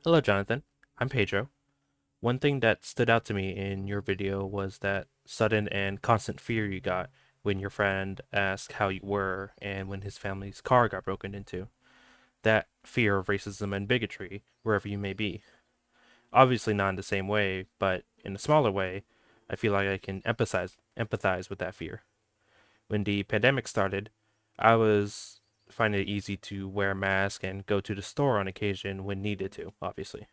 Hello, Jonathan. I'm Pedro. One thing that stood out to me in your video was that sudden and constant fear you got when your friend asked how you were and when his family's car got broken into. That fear of racism and bigotry, wherever you may be. Obviously not in the same way, but in a smaller way, I feel like I can empathize with that fear. When the pandemic started, I was finding it easy to wear a mask and go to the store on occasion when needed to, obviously.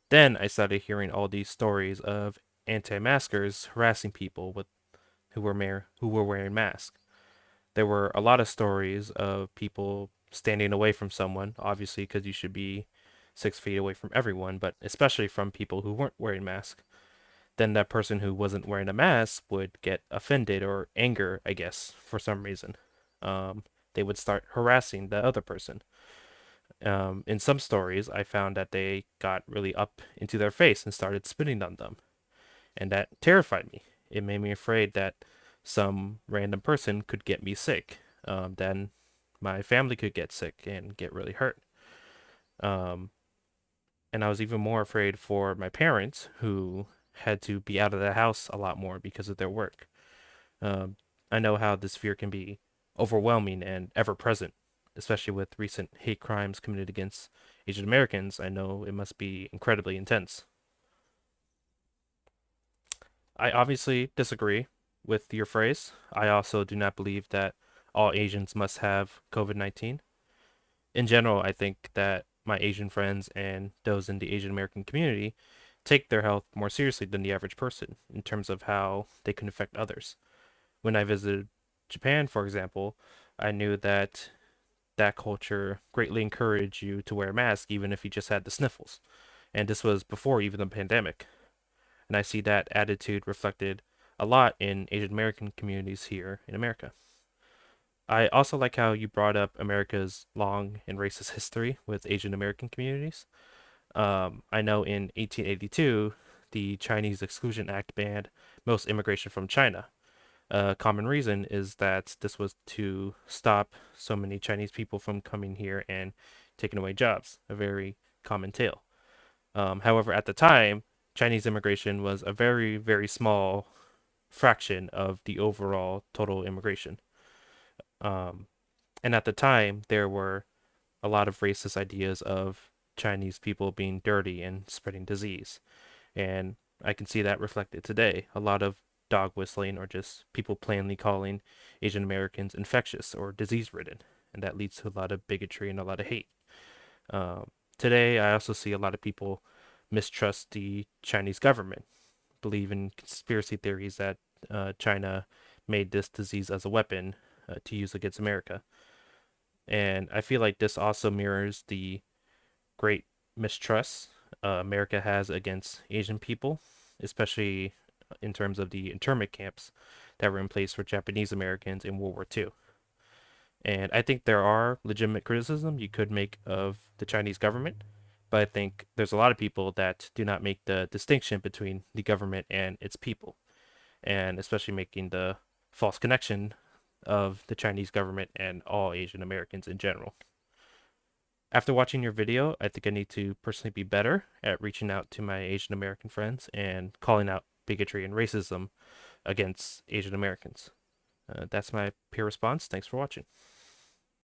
Then I started hearing all these stories of anti-maskers harassing people who were wearing masks. There were a lot of stories of people standing away from someone, obviously because you should be 6 feet away from everyone, but especially from people who weren't wearing masks. Then that person who wasn't wearing a mask would get offended or anger, I guess, for some reason. They would start harassing the other person. In some stories, I found that they got really up into their face and started spitting on them, and that terrified me. It made me afraid that some random person could get me sick. Then my family could get sick and get really hurt. Um, and I was even more afraid for my parents who had to be out of the house a lot more because of their work. Um, I know how this fear can be overwhelming and ever present, especially with recent hate crimes committed against Asian Americans. I know it must be incredibly intense. I obviously disagree with your phrase. I also do not believe that all Asians must have COVID-19. In general, I think that my Asian friends and those in the Asian American community take their health more seriously than the average person in terms of how they can affect others. When I visited Japan, for example, I knew that that culture greatly encouraged you to wear a mask even if you just had the sniffles. And this was before even the pandemic. And I see that attitude reflected a lot in Asian American communities here in America. I also like how you brought up America's long and racist history with Asian American communities. I know in 1882, the Chinese Exclusion Act banned most immigration from China. A common reason is that this was to stop so many Chinese people from coming here and taking away jobs, a very common tale. However, at the time, Chinese immigration was a very, very small fraction of the overall total immigration. Um, and at the time, there were a lot of racist ideas of Chinese people being dirty and spreading disease. And I can see that reflected today. A lot of dog whistling or just people plainly calling Asian Americans infectious or disease ridden. And that leads to a lot of bigotry and a lot of hate. Today, I also see a lot of people mistrust the Chinese government, believe in conspiracy theories that China made this disease as a weapon to use against America. And I feel like this also mirrors the great mistrust America has against Asian people, especially in terms of the internment camps that were in place for Japanese Americans in World War II. And I think there are legitimate criticism you could make of the Chinese government, but I think there's a lot of people that do not make the distinction between the government and its people, and especially making the false connection of the Chinese government and all Asian Americans in general. After watching your video, I think I need to personally be better at reaching out to my Asian American friends and calling out bigotry and racism against Asian Americans. That's my peer response. Thanks for watching.